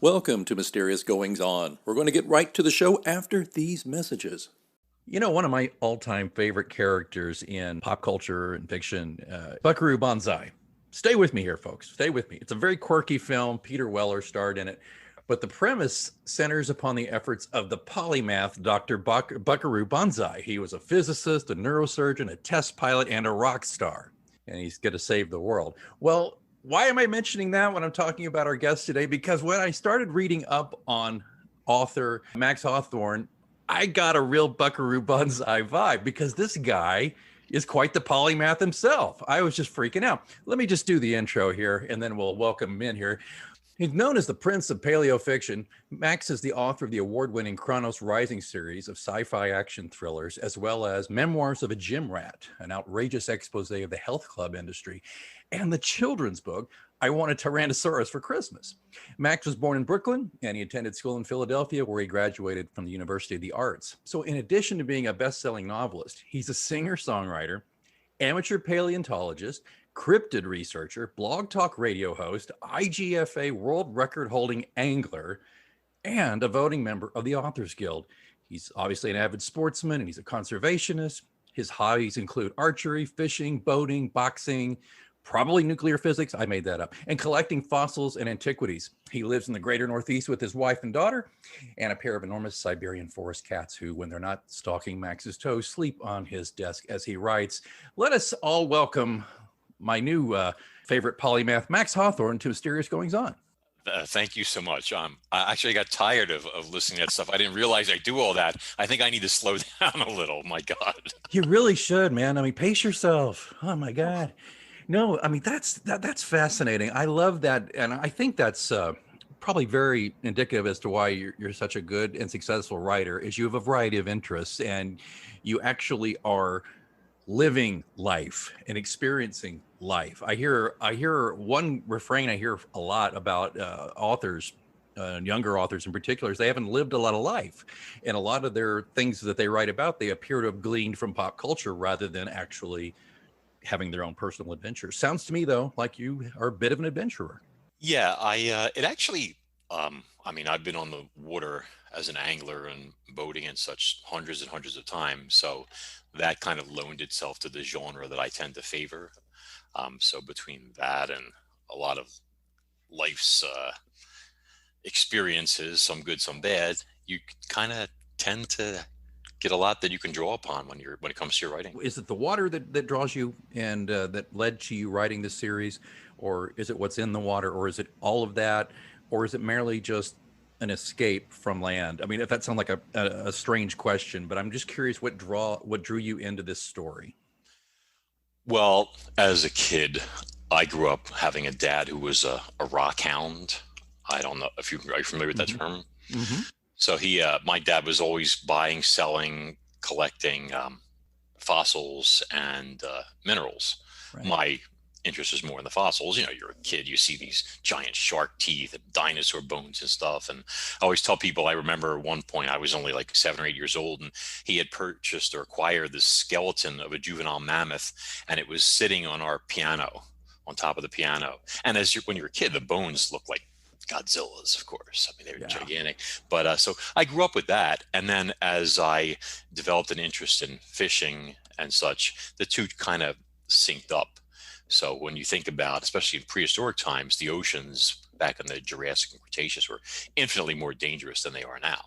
Welcome to Mysterious Goings On. We're going to get right to the show after these messages. You know, one of my all-time favorite characters in pop culture and fiction, Buckaroo Banzai. Stay with me here, folks. Stay with me. It's a very quirky film. Peter Weller starred in it. But the premise centers upon the efforts of the polymath Dr. Buckaroo Banzai. He was a physicist, a neurosurgeon, a test pilot, and a rock star. And he's going to save the world. Well, why am I mentioning that when I'm talking about our guest today? Because when I started reading up on author Max Hawthorne, I got a real Buckaroo Banzai vibe because this guy is quite the polymath himself. I was just freaking out. Let me just do the intro here, and then we'll welcome him in here. He's known as the Prince of Paleo Fiction. Max is the author of the award-winning Chronos Rising series of sci-fi action thrillers, as well as Memoirs of a Gym Rat, an outrageous expose of the health club industry, and the children's book, I Want a Tyrannosaurus for Christmas. Max was born in Brooklyn, and he attended school in Philadelphia, where he graduated from the University of the Arts. So in addition to being a best-selling novelist, he's a singer-songwriter, amateur paleontologist, cryptid researcher, blog talk radio host, IGFA world record holding angler, and a voting member of the Authors Guild. He's obviously an avid sportsman, and he's a conservationist. His hobbies include archery, fishing, boating, boxing, probably nuclear physics, I made that up, and collecting fossils and antiquities. He lives in the greater Northeast with his wife and daughter, and a pair of enormous Siberian forest cats who, when they're not stalking Max's toes, sleep on his desk as he writes. Let us all welcome my new favorite polymath, Max Hawthorne, to Mysterious Goings On. Thank you so much. I actually got tired of listening to that stuff. I didn't realize I do all that. I think I need to slow down a little. My God. You really should, man. I mean, pace yourself. Oh my God. No, I mean, that's fascinating. I love that. And I think that's probably very indicative as to why you're such a good and successful writer, is you have a variety of interests and you actually are living life and experiencing life. I hear one refrain I hear a lot about authors, younger authors in particular, is they haven't lived a lot of life. And a lot of their things that they write about, they appear to have gleaned from pop culture rather than actually having their own personal adventures. Sounds to me, though, like you are a bit of an adventurer. Yeah, it actually, I mean, I've been on the water as an angler and boating and such hundreds and hundreds of times. So that kind of loaned itself to the genre that I tend to favor. So between that and a lot of life's experiences, some good, some bad, you kind of tend to get a lot that you can draw upon when it comes to your writing. Is it the water that draws you and that led to you writing this series, or is it what's in the water, or is it all of that, or is it merely just an escape from land? I mean, if that sounds like a strange question, but I'm just curious what drew you into this story. Well, as a kid, I grew up having a dad who was a rock hound. I don't know if are you familiar with that term? Mm-hmm. So my dad was always buying, selling, collecting fossils and minerals. Right. My interest is more in the fossils. You know, you're a kid, you see these giant shark teeth and dinosaur bones and stuff. And I always tell people, I remember at one point I was only like 7 or 8 years old, and he had purchased or acquired this skeleton of a juvenile mammoth, and it was sitting on our piano, on top of the piano. And when you're a kid, the bones look like Godzilla's, of course. I mean, they were gigantic. But so I grew up with that. And then as I developed an interest in fishing and such, the two kind of synced up. So when you think about, especially in prehistoric times, the oceans back in the Jurassic and Cretaceous were infinitely more dangerous than they are now.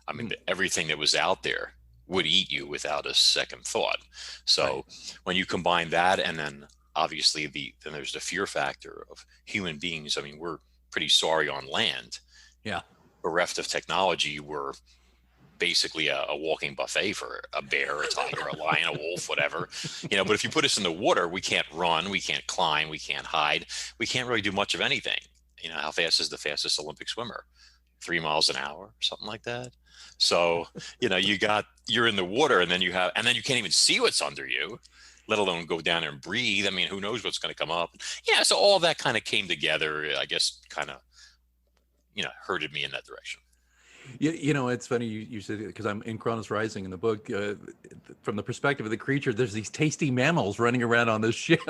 I mean, everything that was out there would eat you without a second thought. So when you combine that, and then obviously then there's the fear factor of human beings. I mean, we're pretty sorry on land. Yeah. Bereft of technology, we're basically a walking buffet for a bear, a tiger, a lion, a wolf, whatever, but if you put us in the water, we can't run, we can't climb, we can't hide, we can't really do much of anything. How fast is the fastest Olympic swimmer? 3 miles an hour, something like that. So, you're in the water, and then you can't even see what's under you. let alone go down there and breathe. I mean, who knows what's going to come up? Yeah, so all that kind of came together, I guess, kind of, herded me in that direction. It's funny you said it, because I'm in Chronos Rising in the book. From the perspective of the creature, there's these tasty mammals running around on this ship.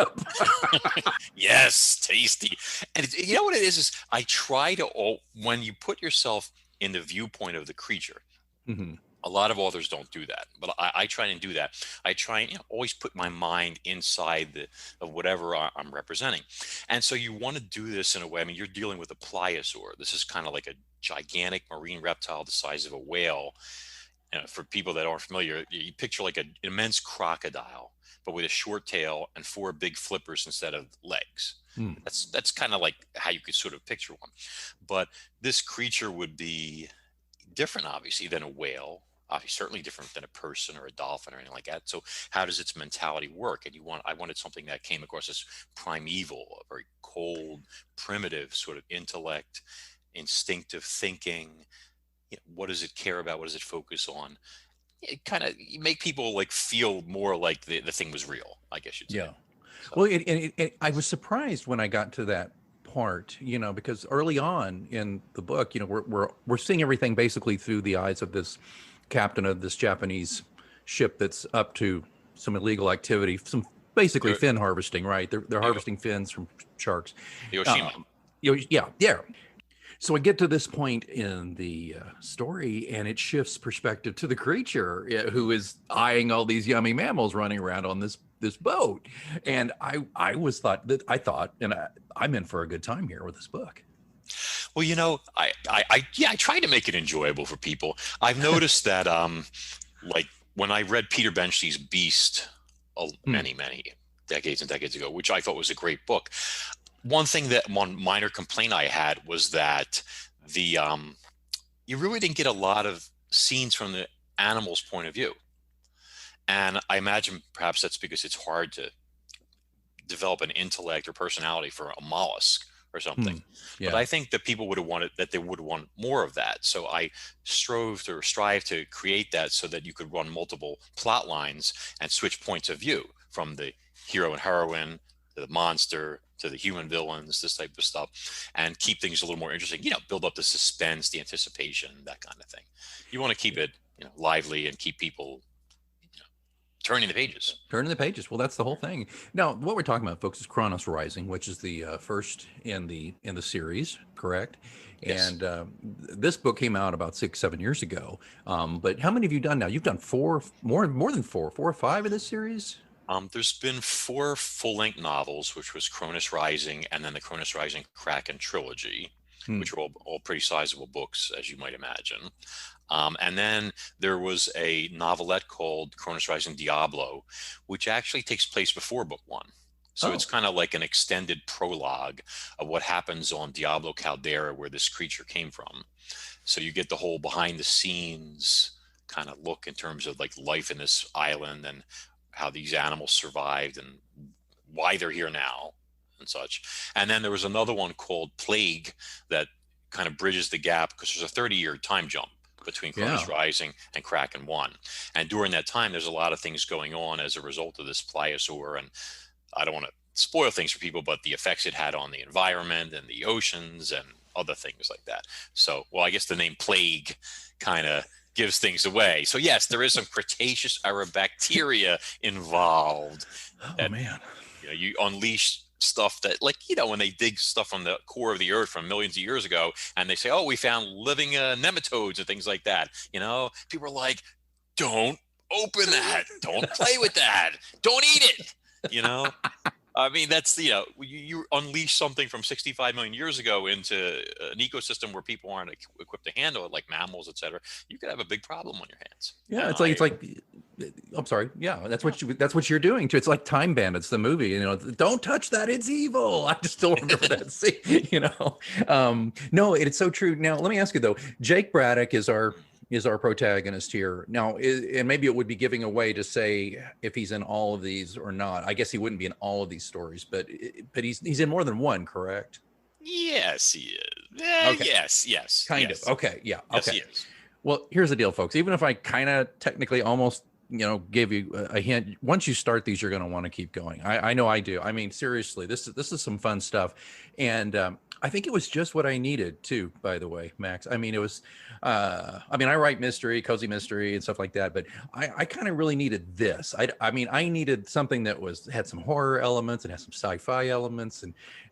Yes, tasty. And you know what it is I try to, when you put yourself in the viewpoint of the creature, Mm-hmm. a lot of authors don't do that, but I try and do that. I try and always put my mind inside of whatever I'm representing. And so you want to do this in a way, I mean, you're dealing with a pliosaur. This is kind of like a gigantic marine reptile the size of a whale. For people that aren't familiar, you picture like an immense crocodile, but with a short tail and 4 big flippers instead of legs. Mm. That's kind of like how you could sort of picture one. But this creature would be different, obviously, than a whale. Certainly different than a person or a dolphin or anything like that. So how does its mentality work? And I wanted something that came across as primeval, a very cold, primitive sort of intellect, instinctive thinking. What does it care about? What does it focus on? It kind of make people like feel more like the thing was real, I guess you'd say. Yeah. So. Well, I was surprised when I got to that part, because early on in the book, we're seeing everything basically through the eyes of this captain of this Japanese ship that's up to some illegal activity, some basically fin harvesting, right? They're harvesting fins from sharks. Hiroshima. Yeah. So I get to this point in the story, and it shifts perspective to the creature who is eyeing all these yummy mammals running around on this boat. And I'm in for a good time here with this book. Well, I try to make it enjoyable for people. I've noticed that, like when I read Peter Benchley's Beast many decades and decades ago, which I thought was a great book. One minor complaint I had was that you really didn't get a lot of scenes from the animal's point of view. And I imagine perhaps that's because it's hard to develop an intellect or personality for a mollusk or something. Yeah. But I think that people would have wanted more of that. So I strive to create that so that you could run multiple plot lines and switch points of view from the hero and heroine to the monster to the human villains, this type of stuff, and keep things a little more interesting, build up the suspense, the anticipation, that kind of thing. You want to keep it, lively and keep people turning the pages. Well, that's the whole thing. Now, what we're talking about, folks, is Kronos Rising, which is the first in the series, correct? Yes. And this book came out about 6-7 years ago. But how many have you done now? You've done more than 4 or 5 in this series? There's been 4 full-length novels, which was Kronos Rising and then the Kronos Rising Kraken trilogy, which are all pretty sizable books, as you might imagine. And then there was a novelette called Kronos Rising Diablo, which actually takes place before book 1. So it's kind of like an extended prologue of what happens on Diablo Caldera, where this creature came from. So you get the whole behind the scenes kind of look in terms of like life in this island and how these animals survived and why they're here now and such. And then there was another one called Plague that kind of bridges the gap because there's a 30-year time jump between Kronos Rising and Kraken 1. And during that time, there's a lot of things going on as a result of this pliosaur. And I don't want to spoil things for people, but the effects it had on the environment and the oceans and other things like that. So, well, I guess the name Plague kind of gives things away. So yes, there is some Cretaceous era bacteria involved. Oh, man. You unleash stuff that, like, when they dig stuff from the core of the earth from millions of years ago and they say, oh, we found living nematodes and things like that, people are like, don't open that, don't play with that, don't eat it. I mean, that's you unleash something from 65 million years ago into an ecosystem where people aren't equipped to handle it, like mammals, etc. You could have a big problem on your hands. Yeah, it's like I'm sorry. Yeah, that's what you're doing too. It's like Time Bandits, the movie. Don't touch that; it's evil. I just still remember that scene. No, it's so true. Now, let me ask you though. Jake Braddock is our protagonist here. Now, and maybe it would be giving away to say if he's in all of these or not. I guess he wouldn't be in all of these stories, but he's in more than one, correct? Yes, he is. Okay. Yes. Kind of. Okay. Yeah. Yes, okay. he is. Well, here's the deal, folks. Even if I kind of technically almost give you a hint. Once you start these, you're going to want to keep going. I know I do. I mean, seriously, this is some fun stuff, and I think it was just what I needed too. By the way, Max. I mean, it was. I mean, I write mystery, cozy mystery, and stuff like that, but I kind of really needed this. I mean, I needed something that had some horror elements and had some sci-fi elements,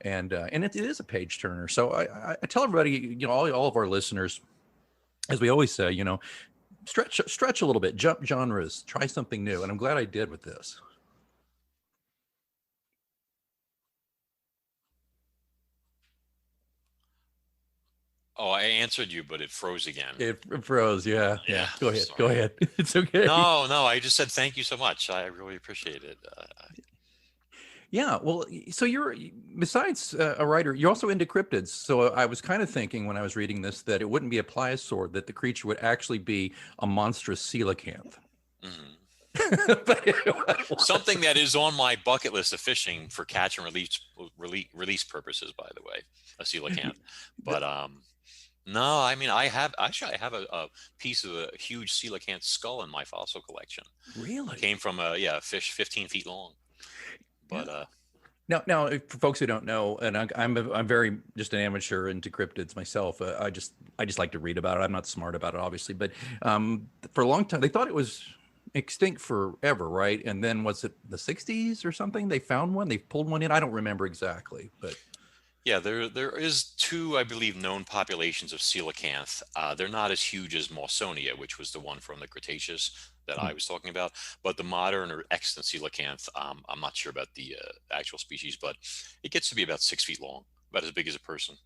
and it is a page turner. So I tell everybody, all of our listeners, as we always say, stretch a little bit, jump genres, try something new, and I'm glad I did with this. Oh, I answered you, but it froze again. It froze. Yeah. Go ahead. Sorry. Go ahead. It's okay. No, I just said thank you so much. I really appreciate it. Yeah. Well, so you're, besides a writer, you're also into cryptids. So I was kind of thinking when I was reading this that it wouldn't be a pliosaur, that the creature would actually be a monstrous coelacanth. Mhm. But Something that is on my bucket list of fishing for catch and release purposes, by the way, a coelacanth. But no, I mean, I have a piece of a huge coelacanth skull in my fossil collection. Really? Came from a fish 15 feet long. But Now, for folks who don't know, and I'm very just an amateur into cryptids myself. I just like to read about it. I'm not smart about it, obviously, but for a long time they thought it was extinct forever, right? And then was it the 60s or something? They found one. They pulled one in. I don't remember exactly, but yeah, there is two, I believe, known populations of coelacanth. They're not as huge as Mawsonia, which was the one from the Cretaceous that I was talking about. But the modern or extant coelacanth, I'm not sure about the actual species, but it gets to be about 6 feet long, about as big as a person.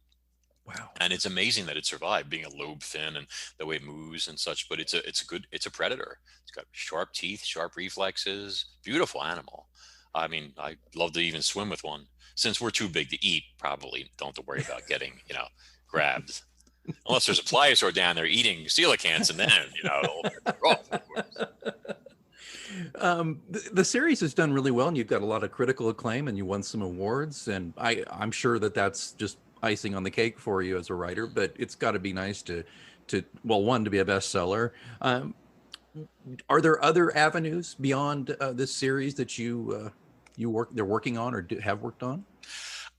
wow. And it's amazing that it survived, being a lobe fin and the way it moves and such. But it's a predator. It's got sharp teeth, sharp reflexes, beautiful animal. I mean, I'd love to even swim with one. Since we're too big to eat, probably don't have to worry about getting, grabbed. Unless there's a pliosaur down there eating coelacanths, and then, they're rough, of course. The series has done really well, and you've got a lot of critical acclaim, and you won some awards. And I'm sure that that's just icing on the cake for you as a writer. But it's got to be nice to well, one, to be a bestseller. Are there other avenues beyond this series that they're working on or have worked on?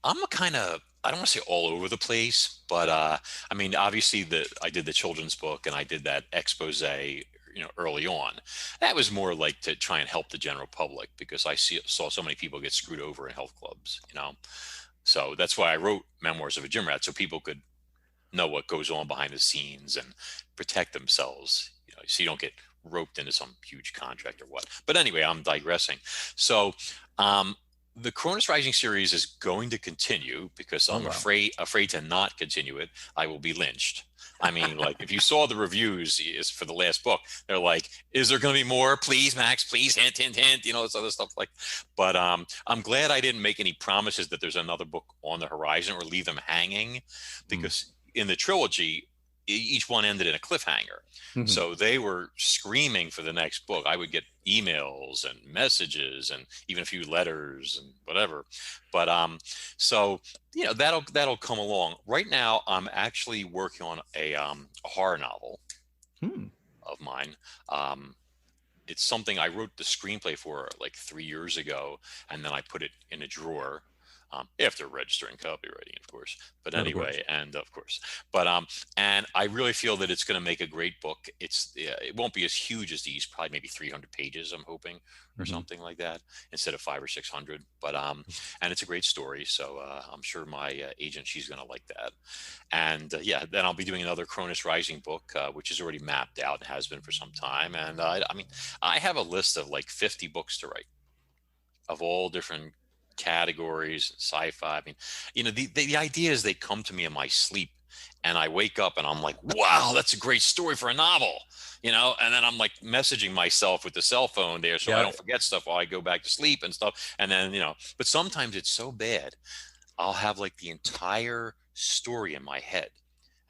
I'm a kind of, I don't want to say all over the place, but I mean, obviously I did the children's book and I did that expose, early on. That was more like to try and help the general public because saw so many people get screwed over in health clubs. So that's why I wrote Memoirs of a Gym Rat, so people could know what goes on behind the scenes and protect themselves, so you don't get roped into some huge contract or what. But anyway, I'm digressing. So the Cronus Rising series is going to continue because I'm afraid to not continue it. I will be lynched. I mean, like, if you saw the reviews for the last book, they're like, is there going to be more? Please, Max, please, hint, hint, hint, this other stuff like. But I'm glad I didn't make any promises that there's another book on the horizon or leave them hanging, because in the trilogy, each one ended in a cliffhanger. Mm-hmm. So they were screaming for the next book. I would get emails and messages and even a few letters and whatever. But so that'll come along. Right now, I'm actually working on a horror novel of mine. It's something I wrote the screenplay for like 3 years ago, and then I put it in a drawer. After registering copywriting, of course. But anyway, and I really feel that it's going to make a great book. It won't be as huge as these, probably maybe 300 pages, I'm hoping, or something like that, instead of 500 or 600. But and it's a great story, so I'm sure my agent, she's going to like that. And then I'll be doing another Kronos Rising book, which is already mapped out and has been for some time. And I mean, I have a list of like 50 books to write of all different categories, sci-fi. I mean, the ideas, they come to me in my sleep, and I wake up and I'm like, wow, that's a great story for a novel, and then I'm like messaging myself with the cell phone there, so I don't forget stuff while I go back to sleep and stuff. And then, but sometimes it's so bad, I'll have like the entire story in my head.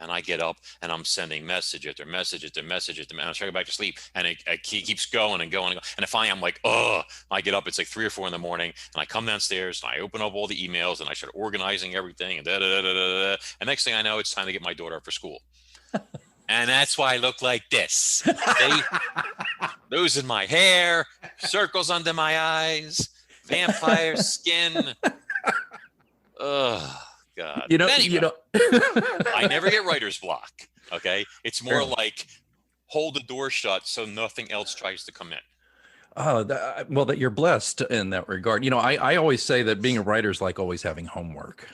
And I get up and I'm sending message after message after message after message. I go back to sleep, and it keeps going and going and going. And finally I'm like, oh, I get up, it's like 3 or 4 in the morning, and I come downstairs and I open up all the emails and I start organizing everything and And next thing I know, it's time to get my daughter up for school. And that's why I look like this. losing my hair, circles under my eyes, vampire skin. Oh God. You know, But you anyway, know. I never get writer's block. Okay. It's more Really? like hold the door shut so nothing else tries to come in. Oh, well, that you're blessed in that regard. You know, I always say that being a writer is like always having homework.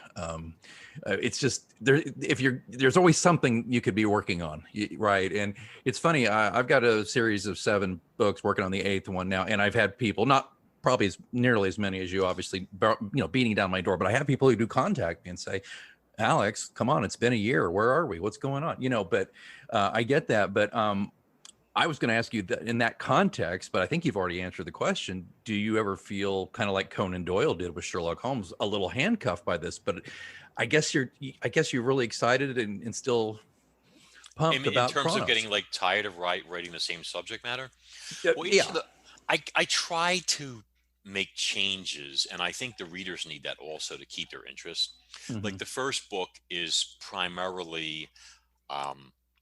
It's just there. If you're there's always something you could be working on, right? And it's funny. I've got a series of 7 books, working on the 8th one now, and I've had people, not probably as nearly as many as you, obviously, beating down my door, but I have people who do contact me and say, Alex, come on, it's been a year. Where are we? What's going on? But I get that. But I was going to ask you that in that context, but I think you've already answered the question. Do you ever feel kind of like Conan Doyle did with Sherlock Holmes, a little handcuffed by this? But I guess you're really excited and still pumped In about terms of Kronos. getting like tired of writing the same subject matter. Well, Yeah. I try to make changes, and I think the readers need that also to keep their interest. Mm-hmm. Like the first book is primarily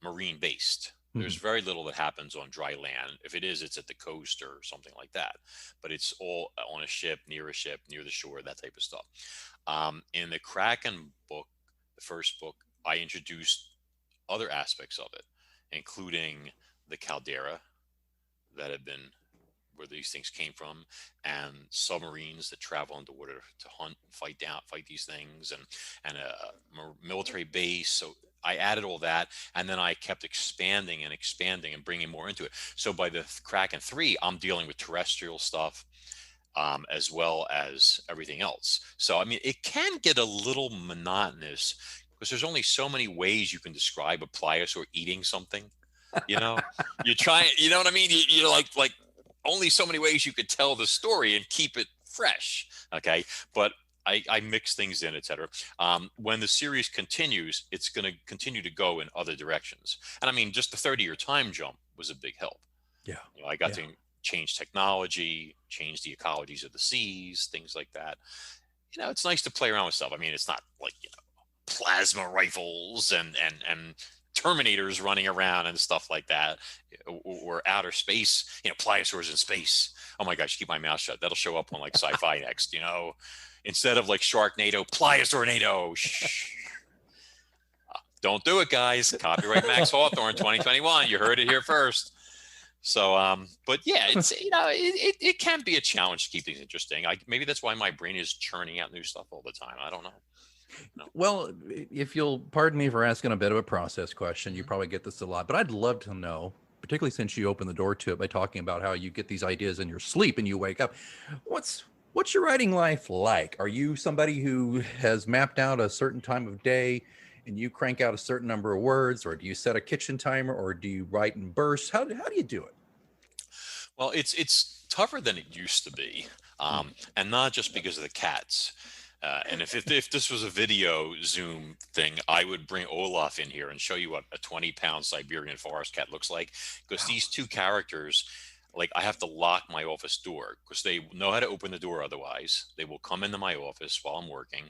marine based. There's Mm-hmm. very little that happens on dry land. If it is, it's at the coast or something like that. But it's all on a ship, near the shore, that type of stuff. In the Kraken book, the first book, I introduced other aspects of it, including the caldera that had been where these things came from, and submarines that travel underwater to hunt, fight these things, and a military base. So I added all that, and then I kept expanding and bringing more into it. So by the Kraken 3, I'm dealing with terrestrial stuff, as well as everything else. So I mean, it can get a little monotonous because there's only so many ways you can describe a pliosaur eating something. You know, you try. You know what I mean? You're like only so many ways you could tell the story and keep it fresh. Okay, but I mix things in, etc. When the series continues, it's going to continue to go in other directions. And I mean, just the 30-year time jump was a big help. Yeah. I got to change technology, change the ecologies of the seas, things like that. It's nice to play around with stuff. I mean, it's not like plasma rifles and Terminators running around and stuff like that, or outer space, pliosaurs in space. Oh my gosh, keep my mouth shut. That'll show up on like sci-fi next, instead of like Sharknado, Pliosaurnado. Shh. Don't do it, guys. Copyright Max Hawthorne 2021. You heard it here first. So, but yeah, it's, it can be a challenge to keep things interesting. Maybe that's why my brain is churning out new stuff all the time. I don't know. No. Well, if you'll pardon me for asking a bit of a process question, you probably get this a lot, but I'd love to know, particularly since you opened the door to it by talking about how you get these ideas in your sleep and you wake up. What's your writing life like? Are you somebody who has mapped out a certain time of day and you crank out a certain number of words, or do you set a kitchen timer, or do you write in bursts? How do you do it? Well, it's tougher than it used to be, and not just because of the cats. And if this was a video Zoom thing, I would bring Olaf in here and show you what a 20-pound Siberian forest cat looks like. Because these two characters, like, I have to lock my office door because they know how to open the door. Otherwise, they will come into my office while I'm working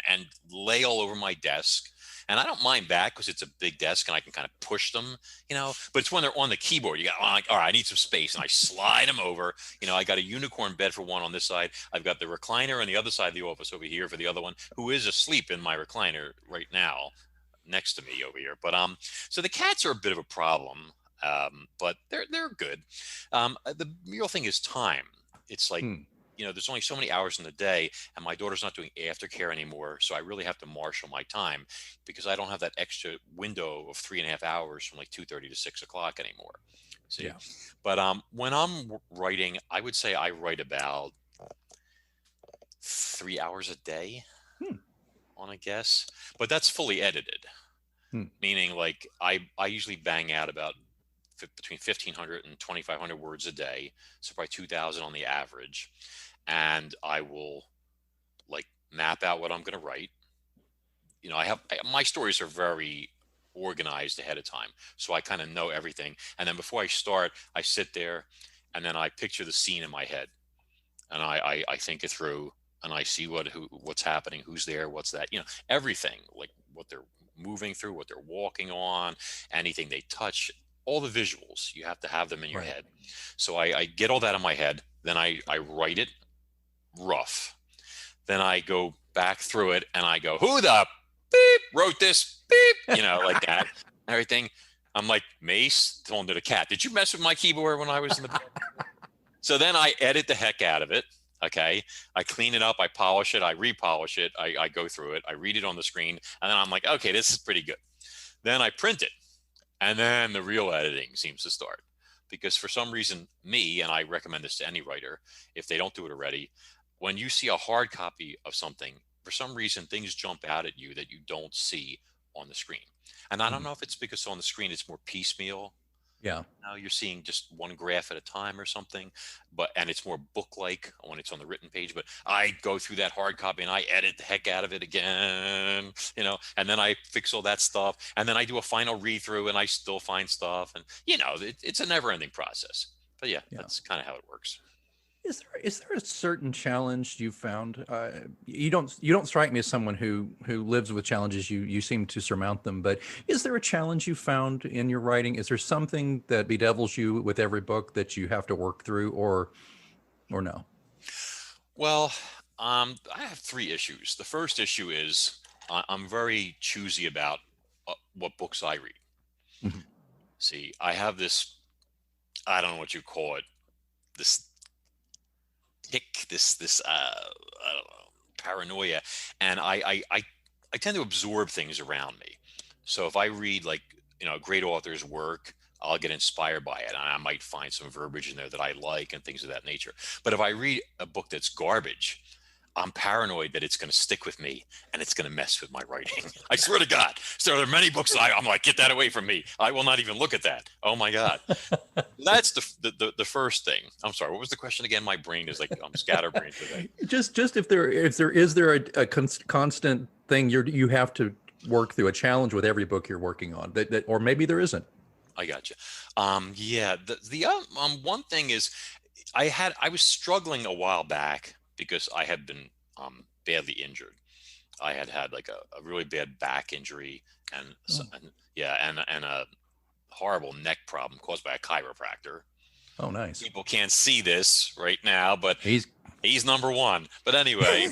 and lay all over my desk. And I don't mind that because it's a big desk and I can kind of push them, but it's when they're on the keyboard, you got like, all right, I need some space, and I slide them over. I got a unicorn bed for one on this side. I've got the recliner on the other side of the office over here for the other one, who is asleep in my recliner right now next to me over here. But so the cats are a bit of a problem, but they're good. The real thing is time. It's like, there's only so many hours in the day, and my daughter's not doing aftercare anymore. So I really have to marshal my time because I don't have that extra window of 3.5 hours from like 2:30 to 6 o'clock anymore. See, Yeah. But when I'm writing, I would say I write about 3 hours a day on a guess, but that's fully edited, meaning like I usually bang out about between 1,500 and 2,500 words a day. So probably 2,000 on the average. And I will like map out what I'm going to write. My stories are very organized ahead of time. So I kind of know everything. And then before I start, I sit there and then I picture the scene in my head and I think it through and I see what's happening, who's there, what's that, everything, like what they're moving through, what they're walking on, anything they touch, all the visuals. You have to have them in your Right. head. So I get all that in my head. Then I write it rough. Then I go back through it and I go, who the beep wrote this beep, like that, everything. I'm like, Mace told to the cat, did you mess with my keyboard when I was in the bed? So then I edit the heck out of it. Okay. I clean it up. I polish it. I repolish it. I go through it. I read it on the screen. And then I'm like, okay, this is pretty good. Then I print it. And then the real editing seems to start. Because for some reason, me, and I recommend this to any writer, if they don't do it already, when you see a hard copy of something, for some reason, things jump out at you that you don't see on the screen. And I don't know if it's because on the screen it's more piecemeal. Yeah. Now you're seeing just one graph at a time or something, and it's more book-like when it's on the written page. But I go through that hard copy and I edit the heck out of it again, and then I fix all that stuff, and then I do a final read-through, and I still find stuff, and it's a never-ending process. But yeah, that's kind of how it works. Is there a certain challenge you found? You don't strike me as someone who lives with challenges. You seem to surmount them. But is there a challenge you found in your writing? Is there something that bedevils you with every book that you have to work through, or no? Well, I have three issues. The first issue is I'm very choosy about what books I read. Mm-hmm. See, I have this, I don't know what you call it, this tick, this I don't know, paranoia, and I tend to absorb things around me. So if I read like a great author's work, I'll get inspired by it, and I might find some verbiage in there that I like and things of that nature. But if I read a book that's garbage, I'm paranoid that it's going to stick with me and it's going to mess with my writing. I swear to God. So there are many books that I'm like, get that away from me. I will not even look at that. Oh my God. That's the first thing. I'm sorry. What was the question again? My brain is like, I'm scatterbrained today. Just if there is a constant thing you have to work through, a challenge with every book you're working on that or maybe there isn't. I got you. Yeah. The one thing is I was struggling a while back because I had been badly injured. I had like a really bad back injury and a horrible neck problem caused by a chiropractor. Oh, nice. People can't see this right now, but he's number one. But anyway,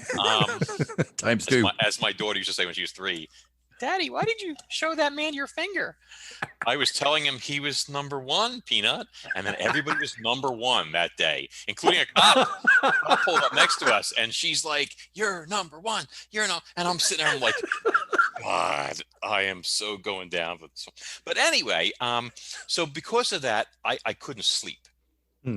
times two. As my daughter used to say when she was 3, Daddy, why did you show that man your finger? I was telling him he was number 1, Peanut, and then everybody was number 1 that day, including a cop. I pulled up next to us, and she's like, "You're number 1. You're no," and I'm sitting there, I'm like, God, I am so going down. But anyway, so because of that, I couldn't sleep.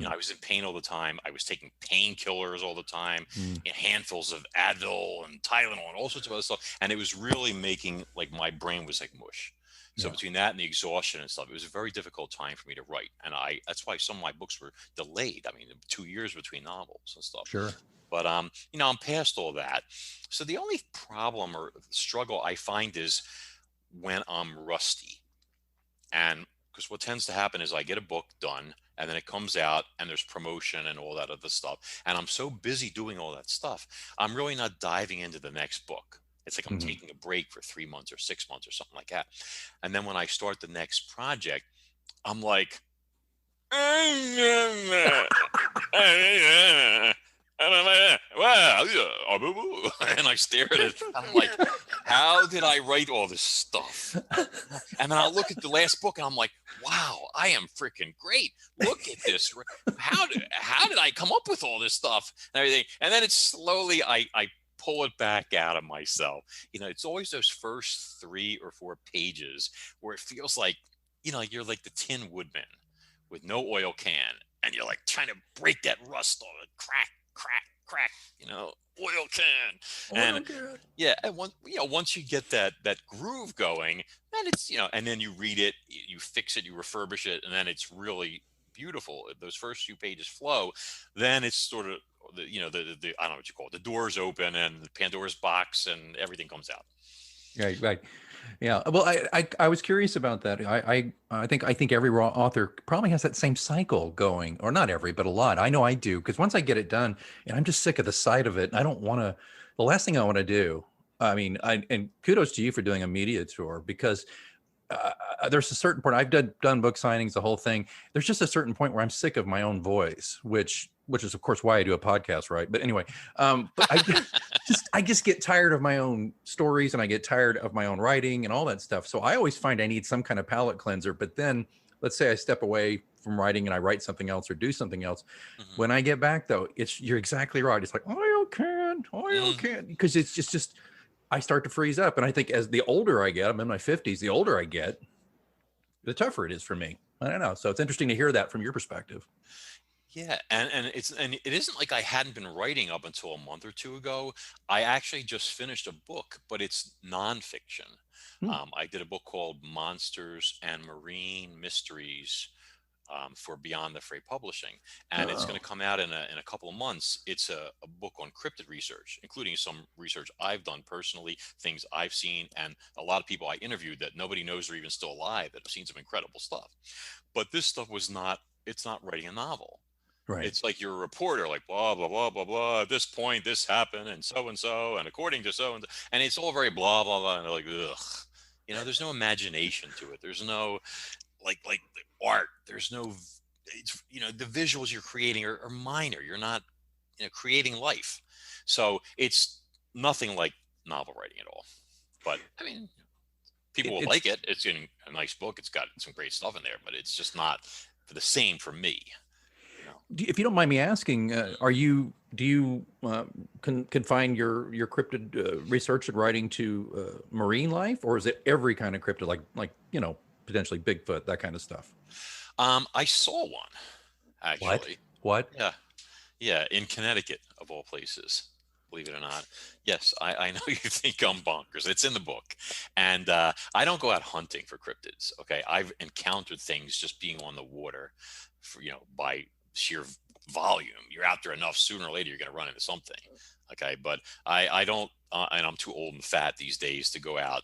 I was in pain all the time. I was taking painkillers all the time, handfuls of Advil and Tylenol and all sorts of other stuff. And it was really making like my brain was like mush. So between that and the exhaustion and stuff, it was a very difficult time for me to write. And that's why some of my books were delayed. I mean, 2 years between novels and stuff. Sure. But, I'm past all that. So the only problem or struggle I find is when I'm rusty. And because what tends to happen is I get a book done and then it comes out and there's promotion and all that other stuff. And I'm so busy doing all that stuff, I'm really not diving into the next book. It's like I'm taking a break for 3 months or 6 months or something like that. And then when I start the next project, I'm like, and I stare at it. I'm like, how did I write all this stuff? And then I'll look at the last book and I'm like, wow, I am freaking great. Look at this. How did I come up with all this stuff and everything? And then it's slowly, I pull it back out of myself. It's always those first 3 or 4 pages where it feels like, you're like the Tin Woodman with no oil can. And you're like trying to break that rust on it. Crack, crack, crack, oil can. And once you get that groove going, then it's, and then you read it, you fix it, you refurbish it, and then it's really beautiful. If those first few pages flow, then it's sort of, the I don't know what you call it, the doors open and the Pandora's box and everything comes out. Right. Yeah. Well, I was curious about that. I think every raw author probably has that same cycle going, or not every, but a lot. I know I do, because once I get it done and I'm just sick of the sight of it, and I don't want to, the last thing I want to do, I mean, and kudos to you for doing a media tour, because there's a certain point. I've done book signings, the whole thing. There's just a certain point where I'm sick of my own voice, which is of course why I do a podcast, right? But anyway, but I just get tired of my own stories, and I get tired of my own writing and all that stuff. So I always find I need some kind of palate cleanser. But then let's say I step away from writing and I write something else or do something else. Mhm. When I get back though, you're exactly right. It's like, I can't, because it's just I start to freeze up. And I think as the older I get, I'm in my 50s, the older I get, the tougher it is for me. I don't know. So it's interesting to hear that from your perspective. Yeah, and it isn't like I hadn't been writing up until a month or two ago. I actually just finished a book, but it's nonfiction. Hmm. I did a book called Monsters and Marine Mysteries for Beyond the Fray Publishing, and it's going Oh, to come out in a couple of months. It's a book on cryptid research, including some research I've done personally, things I've seen, and a lot of people I interviewed that nobody knows are even still alive that have seen some incredible stuff. But this stuff was not. It's not writing a novel. right. It's like you're a reporter, like blah blah blah blah blah. At this point, this happened, and so, and according to so, and it's all very blah blah blah. And they're like, ugh, there's no imagination to it. There's no like the art. There's no, it's the visuals you're creating are minor. You're not creating life, so it's nothing like novel writing at all. But I mean, people will It's like it. It's in a nice book. It's got some great stuff in there, but it's just not for the same for me. You know. if you don't mind me asking, do you confine your cryptid research and writing to marine life, or is it every kind of cryptid, like potentially Bigfoot, that kind of stuff? I saw one What? actually. What? Yeah, yeah, in Connecticut of all places. Believe it or not. Yes, I know you think I'm bonkers. It's in the book, and I don't go out hunting for cryptids. Okay, I've encountered things just being on the water, for by sheer volume. You're out there enough, sooner or later you're going to run into something. Okay, but I don't, and I'm too old and fat these days to go out,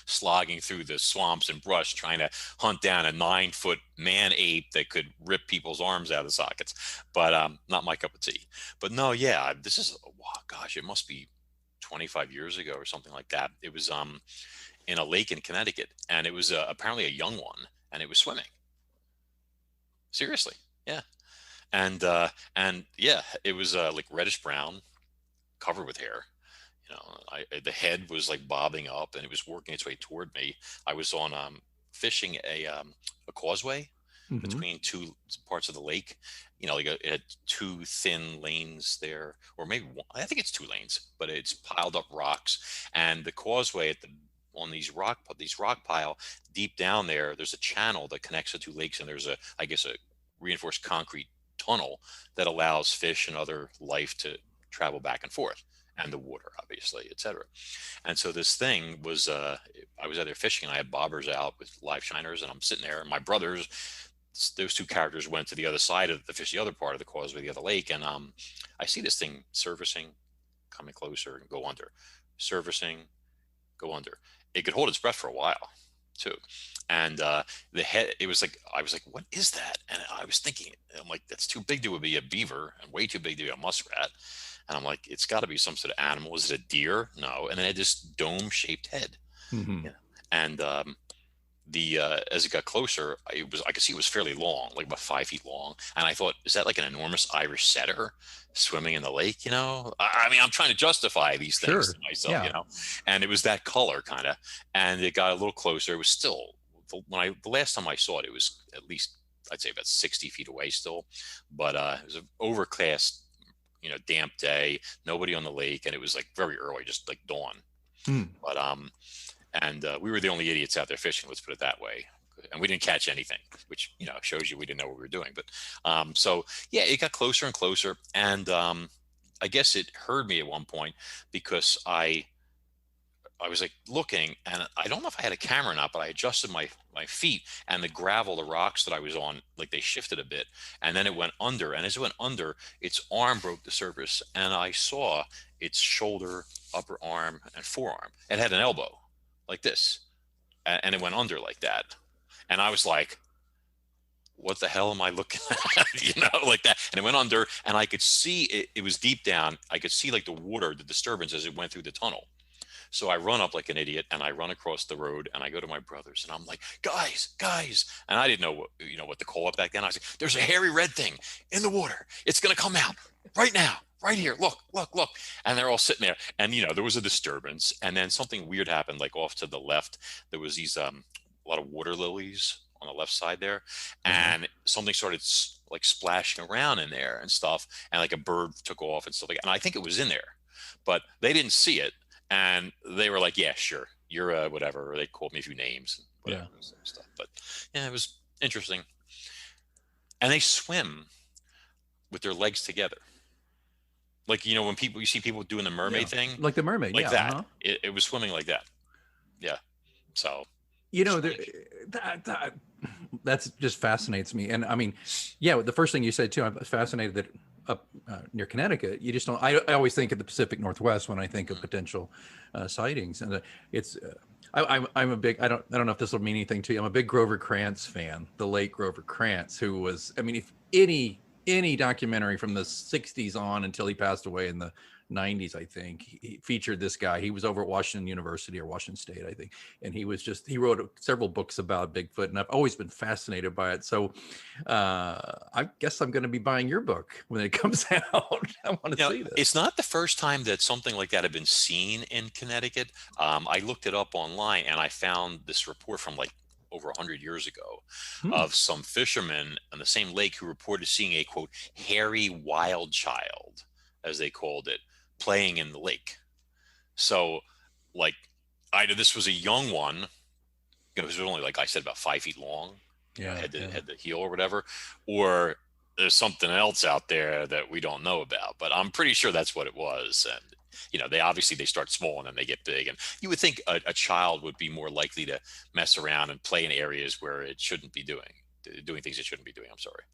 slogging through the swamps and brush trying to hunt down a 9-foot man ape that could rip people's arms out of the sockets. But not my cup of tea. But no, yeah, this is, wow, gosh, it must be 25 years ago or something like that. It was in a lake in Connecticut, and it was apparently a young one, and it was swimming. Seriously, yeah. And yeah, it was like reddish brown, covered with hair. The head was like bobbing up, and it was working its way toward me. I was on fishing a causeway Hmm. between two parts of the lake. Like it had two thin lanes there, or maybe one, I think it's two lanes, but it's piled up rocks, and the causeway on these rock pile deep down there. There's a channel that connects the two lakes, and there's I guess a reinforced concrete tunnel that allows fish and other life to travel back and forth, and the water, obviously, etc. And so this thing was, I was out there fishing, and I had bobbers out with live shiners, and I'm sitting there, and my brothers, those two characters, went to the other side of the fish, the other part of the causeway, the other lake, and I see this thing surfacing, coming closer, and go under, surfacing, go under. It could hold its breath for a while, too. And the head, it was like, I was like, what is that? And I was thinking, I'm like, that's too big to be a beaver and way too big to be a muskrat. And I'm like, it's got to be some sort of animal. Is it a deer? No. And then it had this dome-shaped head. Hmm. Yeah. And the as it got closer, I could see it was fairly long, like about 5 feet long. And I thought, is that like an enormous Irish setter swimming in the lake? I mean, I'm trying to justify these things Sure. to myself, Yeah. And it was that color kind of. And it got a little closer. It was still, the last time I saw it, it was at least, I'd say, about 60 feet away still. But it was an overcast, damp day, nobody on the lake, and it was like very early, just like dawn. Hmm. But and we were the only idiots out there fishing, let's put it that way. And we didn't catch anything, which shows you we didn't know what we were doing. But so yeah, it got closer and closer, and I guess it heard me at one point, because I was like looking, and I don't know if I had a camera or not, but I adjusted my feet, and the gravel, the rocks that I was on, like they shifted a bit, and then it went under. And as it went under, its arm broke the surface, and I saw its shoulder, upper arm, and forearm. It had an elbow like this, and it went under like that. And I was like, what the hell am I looking at? Like that. And it went under, and I could see it. It was deep down. I could see like the water, the disturbance as it went through the tunnel. So I run up like an idiot and I run across the road and I go to my brothers and I'm like, guys. And I didn't know what to call it back then. I said, there's a hairy red thing in the water. It's going to come out right now, right here. Look. And they're all sitting there. And, there was a disturbance. And then something weird happened, like off to the left. There was these, a lot of water lilies on the left side there. And something started like splashing around in there and stuff. And like a bird took off and stuff like that. And I think it was in there, but they didn't see it. And they were like, yeah, sure. You're whatever. Or they called me a few names and whatever stuff. But yeah, it was interesting. And they swim with their legs together. Like, when you see people doing the mermaid thing. Like the mermaid, like that. Uh-huh. It was swimming like that. Yeah. So. That's just fascinates me. And I mean, the first thing you said too, I'm fascinated that up near Connecticut, you just don't, I always think of the Pacific Northwest when I think of potential sightings. And it's, I'm a big, I don't know if this will mean anything to you. I'm a big Grover Krantz fan, the late Grover Krantz, who was, I mean, if any documentary from the 60s on until he passed away in the 90s, I think, he featured this guy. He was over at Washington University or Washington State, I think. And he wrote several books about Bigfoot, and I've always been fascinated by it. So I guess I'm going to be buying your book when it comes out. I want to see this. It's not the first time that something like that had been seen in Connecticut. I looked it up online and I found this report from like over 100 years ago of some fishermen on the same lake who reported seeing a, quote, hairy wild child, as they called it, playing in the lake. So like either this was a young one, it was only, like I said, about 5 feet long, had the heel or whatever, or there's something else out there that we don't know about, but I'm pretty sure that's what it was. And they start small and then they get big, and you would think a child would be more likely to mess around and play in areas where it shouldn't be doing things it shouldn't be doing. I'm sorry.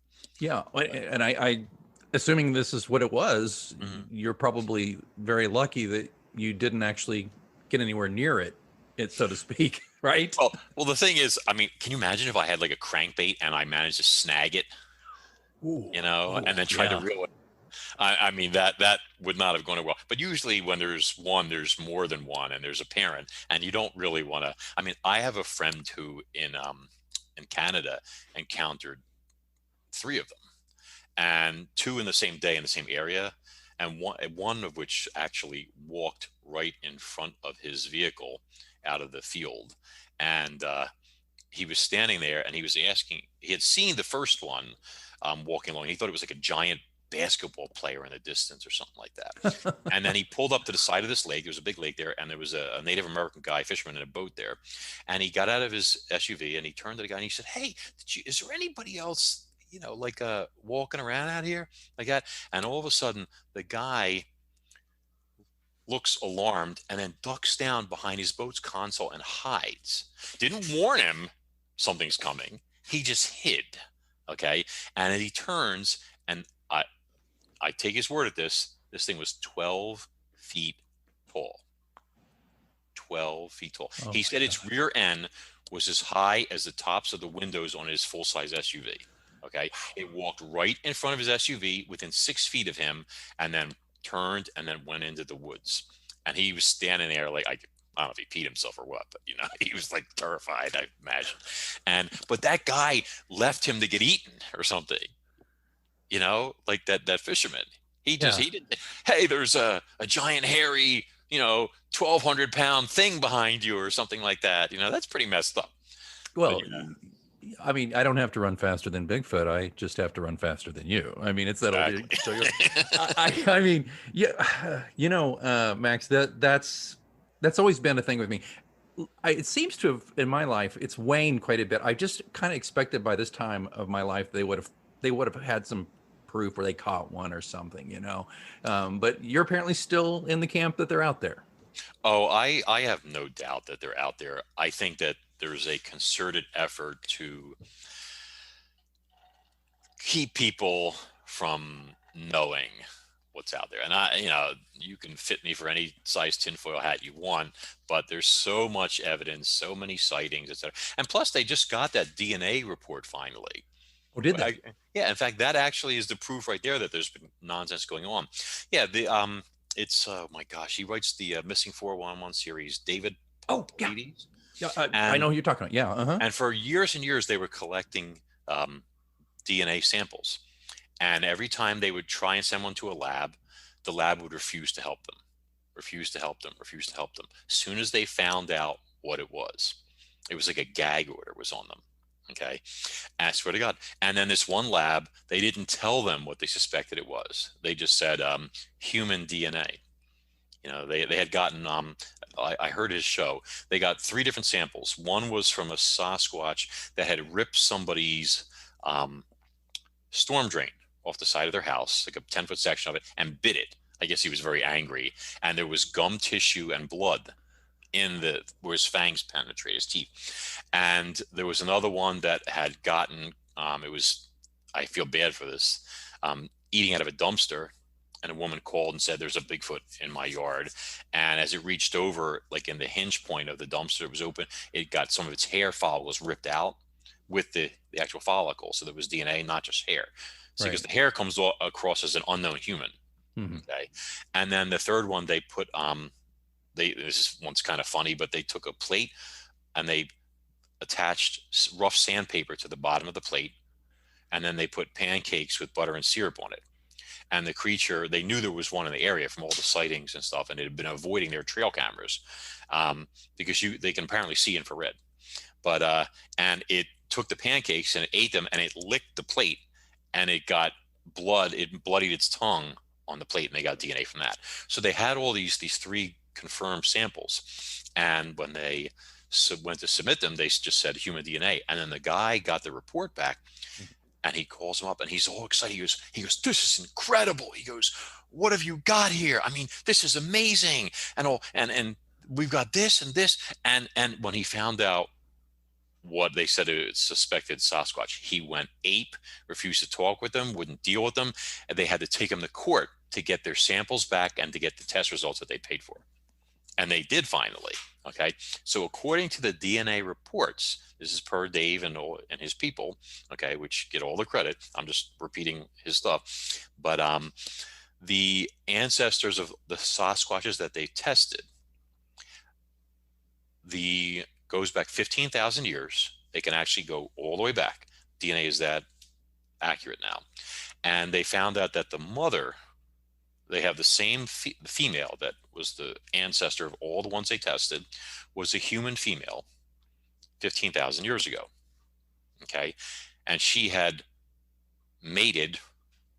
Yeah. And I assuming this is what it was, you're probably very lucky that you didn't actually get anywhere near it, so to speak, right? Well, the thing is, I mean, can you imagine if I had like a crankbait and I managed to snag it, and then tried to reel it? I mean, that would not have gone well. But usually when there's one, there's more than one, and there's a parent, and you don't really want to. I mean, I have a friend who in Canada encountered 3 of them, and 2 in the same day in the same area, and one of which actually walked right in front of his vehicle out of the field. And he was standing there and he was asking, he had seen the first one walking along. He thought it was like a giant basketball player in the distance or something like that. And then he pulled up to the side of this lake. There was a big lake there, and there was a Native American guy, fisherman, in a boat there. And he got out of his SUV and he turned to the guy and he said, "Hey, is there anybody else, like walking around out here like that?" And all of a sudden the guy looks alarmed and then ducks down behind his boat's console and hides. Didn't warn him something's coming. He just hid. Okay. And then he turns, and I take his word at this. This thing was 12 feet tall. 12 feet tall. He said its rear end was as high as the tops of the windows on his full-size SUV. Okay. It walked right in front of his SUV within 6 feet of him, and then turned and then went into the woods. And he was standing there like, I don't know if he peed himself or what, but he was like terrified, I imagine. But that guy left him to get eaten or something, like that fisherman. He didn't, hey, there's a giant hairy, 1,200-pound thing behind you or something like that. That's pretty messed up. Well, I mean, I don't have to run faster than Bigfoot. I just have to run faster than you. I mean, it's that old. I mean, Max, that's always been a thing with me. It seems to have, in my life, it's waned quite a bit. I just kind of expected by this time of my life they would have had some proof where they caught one or something, But you're apparently still in the camp that they're out there. Oh, I have no doubt that they're out there. I think that there's a concerted effort to keep people from knowing what's out there. And you can fit me for any size tinfoil hat you want, but there's so much evidence, so many sightings, etc. And plus, they just got that DNA report finally. Oh, did they? Yeah. In fact, that actually is the proof right there that there's been nonsense going on. Yeah. It's oh my gosh, he writes the Missing 411 series, David Oh, yeah. Paulides. Yeah, I And know who you're talking about. Yeah, uh-huh. and for years and years they were collecting DNA samples. And every time they would try and send one to a lab, the lab would refuse to help them, refuse to help them, refuse to help them. As soon as they found out what it was like a gag order was on them. Okay. And I swear to God. And then this one lab, they didn't tell them what they suspected it was. They just said human DNA. They had gotten, I heard his show. They got 3 different samples. One was from a Sasquatch that had ripped somebody's um, storm drain off the side of their house, like a 10-foot section of it, and bit it. I guess he was very angry. And there was gum tissue and blood in where his fangs penetrate his teeth. And there was another one that had gotten, I feel bad for this, eating out of a dumpster. And a woman called and said, there's a Bigfoot in my yard. And as it reached over, like in the hinge point of the dumpster, it was open, it got some of its hair follicles ripped out with the actual follicle. So there was DNA, not just hair. So Right. because the hair comes across as an unknown human. Mhm. Okay. And then the third one, they put, this one's kind of funny, but they took a plate and they attached rough sandpaper to the bottom of the plate. And then they put pancakes with butter and syrup on it. And the creature, they knew there was one in the area from all the sightings and stuff, and it had been avoiding their trail cameras because they can apparently see infrared. But and it took the pancakes and it ate them, and it licked the plate, and it got blood. It bloodied its tongue on the plate, and they got DNA from that. So they had all these 3 confirmed samples, and when they went to submit them, they just said human DNA, and then the guy got the report back. And he calls him up and he's all excited. He goes, this is incredible. He goes, what have you got here? I mean, this is amazing. And we've got this and this. And when he found out what they said it suspected Sasquatch, he went ape, refused to talk with them, wouldn't deal with them. And they had to take him to court to get their samples back and to get the test results that they paid for. And they did finally. Okay. So according to the DNA reports, this is per Dave and his people, okay, which get all the credit. I'm just repeating his stuff. But the ancestors of the Sasquatches that they tested, goes back 15,000 years. They can actually go all the way back. DNA is that accurate now. And they found out that the mother, they have the same female that was the ancestor of all the ones they tested, was a human female 15,000 years ago. Okay. And she had mated,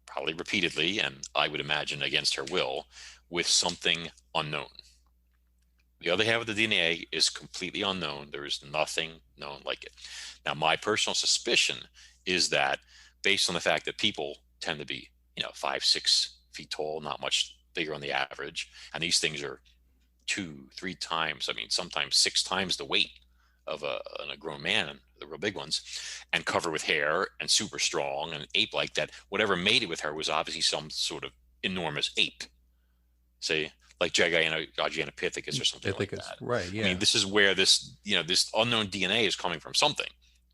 probably repeatedly, and I would imagine against her will, with something unknown. The other half of the DNA is completely unknown. There is nothing known like it. Now, my personal suspicion is that based on the fact that people tend to be, 5-6 feet tall, not much bigger on the average, and these things are 2-3 times, sometimes 6 times the weight of a grown man, the real big ones, and covered with hair and super strong and ape-like, that whatever mated with her was obviously some sort of enormous ape, say like Gigantopithecus or something like that. Right. Yeah. This is where this unknown DNA is coming from something.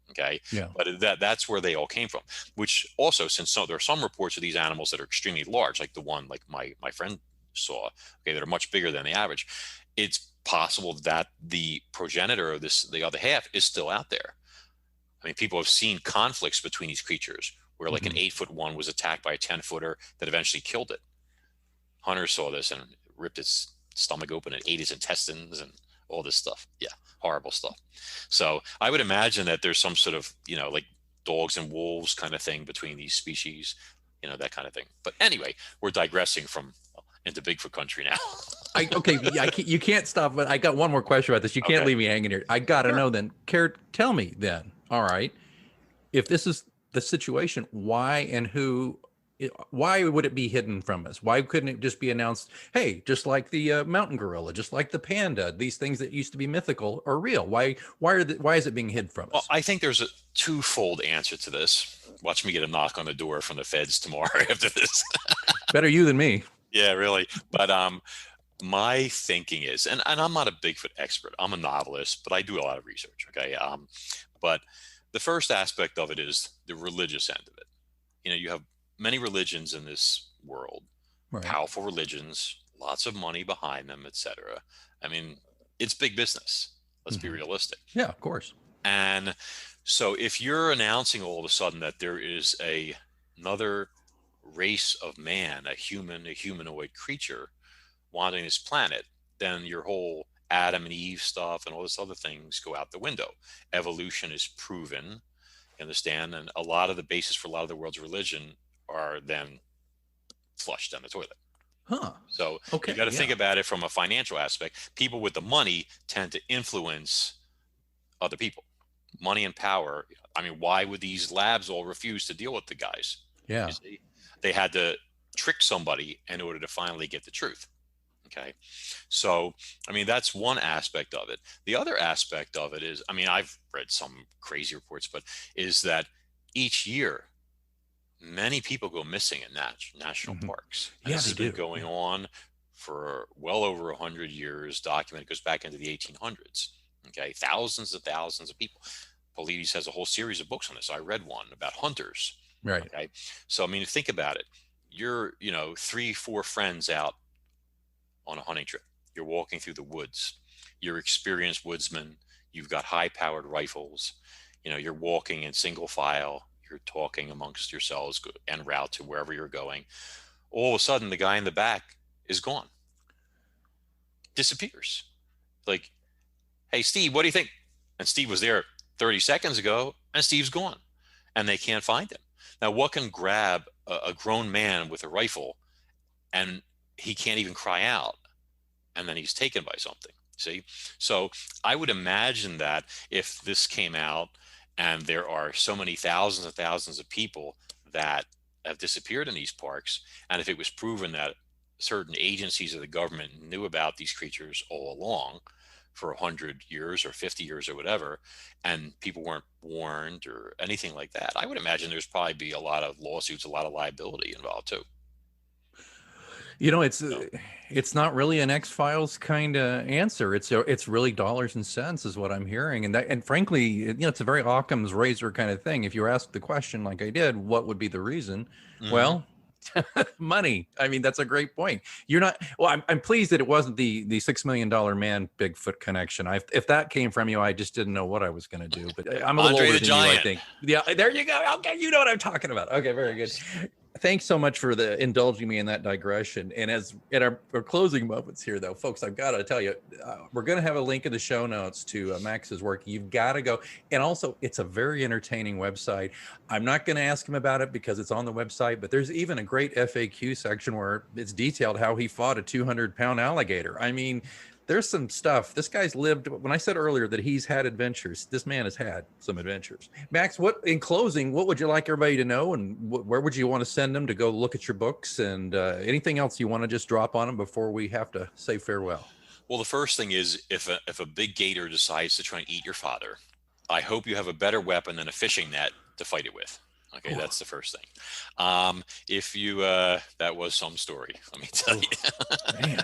Okay. Yeah. But that's where they all came from, which also, since there are some reports of these animals that are extremely large, like the one like my friend saw, okay, that are much bigger than the average. It's possible that the progenitor of the other half is still out there. People have seen conflicts between these creatures where like an 8-foot one was attacked by a 10-footer that eventually killed it. Hunters saw this and ripped its stomach open and ate its intestines and all this stuff. Yeah, horrible stuff. So I would imagine that there's some sort of, like dogs and wolves kind of thing between these species, that kind of thing. But anyway, we're digressing into Bigfoot country now. You can't stop. But I got one more question about this. You can't leave me hanging here. I got to know then. Tell me then. All right. If this is the situation, why would it be hidden from us? Why couldn't it just be announced? Hey, just like the mountain gorilla, just like the panda, these things that used to be mythical are real. Why is it being hid from us? Well, I think there's a twofold answer to this. Watch me get a knock on the door from the feds tomorrow after this. Better you than me. Yeah, really. But my thinking is, and I'm not a Bigfoot expert. I'm a novelist, but I do a lot of research. Okay. But the first aspect of it is the religious end of it. You have many religions in this world, Right. powerful religions, a lots of money behind them, etc. I mean, it's big business. Let's be realistic. Yeah, of course. And so if you're announcing all of a sudden that there is another race of man, a humanoid creature wandering this planet, then your whole Adam and Eve stuff and all this other things go out the window. Evolution is proven, you understand, and a lot of the basis for a lot of the world's religion are then flushed down the toilet. Huh. So Okay, you got to yeah. think about it from a financial aspect. People with the money tend to influence other people. Money and power. I mean, why would these labs all refuse to deal with the guys? Yeah. You see? They had to trick somebody in order to finally get the truth. Okay. So, I mean, that's one aspect of it. The other aspect of it is, I mean, I've read some crazy reports, but is that each year, many people go missing in national parks. And Yeah, this they has been do. going on for well over 100 years, documented, goes back into the 1800s. Okay. Thousands and thousands of people. Paulides has a whole series of books on this. I read one about hunters. Right. Okay. So, I mean, think about it. You're, 3-4 friends out on a hunting trip. You're walking through the woods. You're experienced woodsman. You've got high-powered rifles. You're walking in single file. You're talking amongst yourselves en route to wherever you're going. All of a sudden, the guy in the back is gone. Disappears. Like, hey, Steve, what do you think? And Steve was there 30 seconds ago, and Steve's gone. And they can't find him. Now, what can grab a grown man with a rifle and he can't even cry out, and then he's taken by something? See? So I would imagine that if this came out and there are so many thousands and thousands of people that have disappeared in these parks, and if it was proven that certain agencies of the government knew about these creatures all along for 100 years or 50 years or whatever, and people weren't warned or anything like that, I would imagine there's probably be a lot of lawsuits, a lot of liability involved too. It's not really an X-Files kind of answer. It's really dollars and cents is what I'm hearing. And frankly, it's a very Occam's razor kind of thing. If you ask the question like I did, what would be the reason? Well, money. I mean, that's a great point. I'm pleased that it wasn't the $6 million man Bigfoot connection. If that came from you, I just didn't know what I was going to do, but I'm a little Andre older the than you, I Giant. think. Yeah, there you go. Okay. You know what I'm talking about. Okay. Very good. Thanks so much for indulging me in that digression. And as in our closing moments here, though, folks, I've got to tell you, we're going to have a link in the show notes to Max's work. You've got to go. And also, it's a very entertaining website. I'm not going to ask him about it because it's on the website, but there's even a great FAQ section where it's detailed how he fought a 200-pound alligator. I mean, there's some stuff. This guy's lived. When I said earlier that he's had adventures, this man has had some adventures. Max, in closing, what would you like everybody to know, and where would you want to send them to go look at your books, and anything else you want to just drop on them before we have to say farewell? Well, the first thing is if a big gator decides to try and eat your father, I hope you have a better weapon than a fishing net to fight it with. Okay, that's the first thing. If you, that was some story, let me tell you. Man.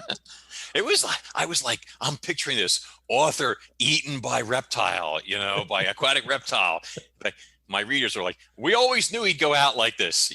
It was like, I was like, I'm picturing this author eaten by reptile, by aquatic reptile. But my readers are like, we always knew he'd go out like this,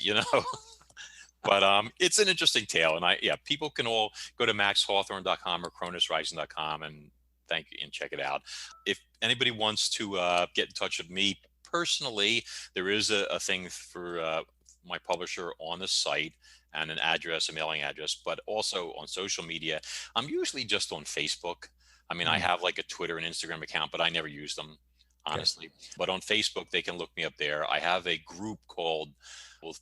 But it's an interesting tale. And people can all go to maxhawthorne.com or chronosrising.com and thank you and check it out. If anybody wants to get in touch with me personally, there is a thing for my publisher on the site, and an address, a mailing address, but also on social media. I'm usually just on Facebook. I mean, I have like a Twitter and Instagram account, but I never use them, honestly. Okay. But on Facebook, they can look me up there. I have a group called,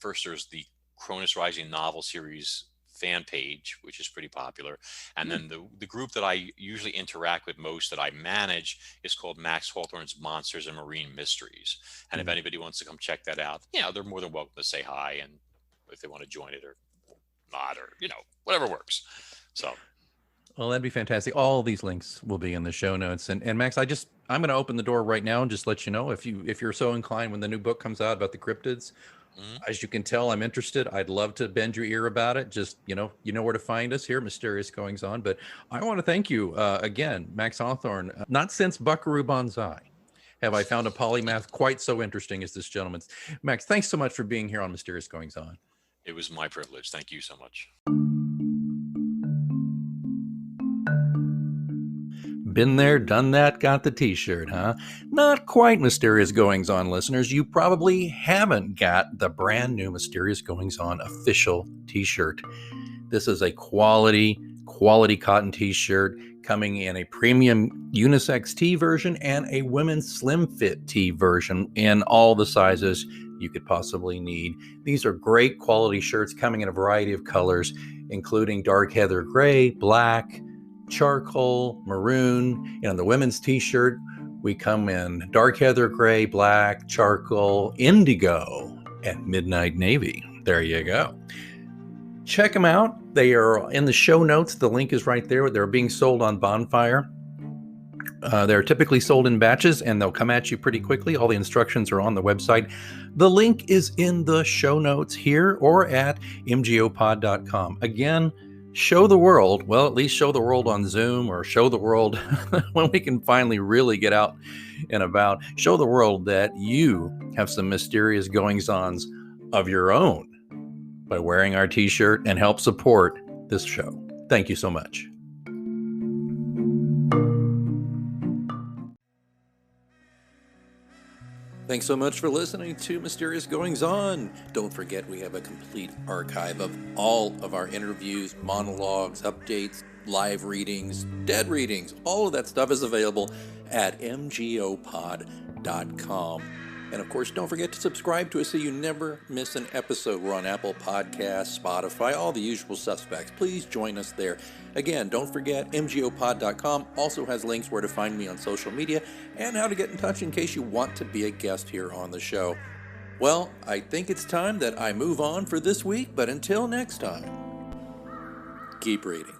first there's the Chronos Rising novel series fan page, which is pretty popular. And then the group that I usually interact with most, that I manage, is called Max Hawthorne's Monsters and Marine Mysteries. And if anybody wants to come check that out, they're more than welcome to say hi, and if they want to join it or not, or whatever works. So, well, that'd be fantastic. All these links will be in the show notes. And Max, I'm going to open the door right now and just let you know, if you're so inclined, when the new book comes out about the cryptids, as you can tell, I'm interested. I'd love to bend your ear about it. Just, you know where to find us here, Mysterious Goings On. But I want to thank you again, Max Hawthorne. Not since Buckaroo Banzai have I found a polymath quite so interesting as this gentleman's. Max, thanks so much for being here on Mysterious Goings On. It was my privilege. Thank you so much. Been there, done that, got the t-shirt, huh? Not quite, Mysterious Goings On listeners. You probably haven't got the brand new Mysterious Goings On official t-shirt. This is a quality cotton t-shirt coming in a premium unisex tee version and a women's slim fit tee version in all the sizes you could possibly need. These are great quality shirts coming in a variety of colors, including dark heather gray, black, charcoal, maroon. And on the women's t-shirt, we come in dark heather gray, black, charcoal, indigo, and midnight navy. There you go. Check them out. They are in the show notes. The link is right there. They're being sold on Bonfire. They're typically sold in batches, and they'll come at you pretty quickly. All the instructions are on the website. The link is in the show notes here or at mgopod.com. Again, show the world, well, at least show the world on Zoom, or show the world when we can finally really get out and about. Show the world that you have some mysterious goings-ons of your own by wearing our t-shirt, and help support this show. Thank you so much. Thanks so much for listening to Mysterious Goings On. Don't forget, we have a complete archive of all of our interviews, monologues, updates, live readings, dead readings. All of that stuff is available at mgopod.com. And of course, don't forget to subscribe to us so you never miss an episode. We're on Apple Podcasts, Spotify, all the usual suspects. Please join us there. Again, don't forget, mgopod.com also has links where to find me on social media and how to get in touch in case you want to be a guest here on the show. Well, I think it's time that I move on for this week, but until next time, keep reading.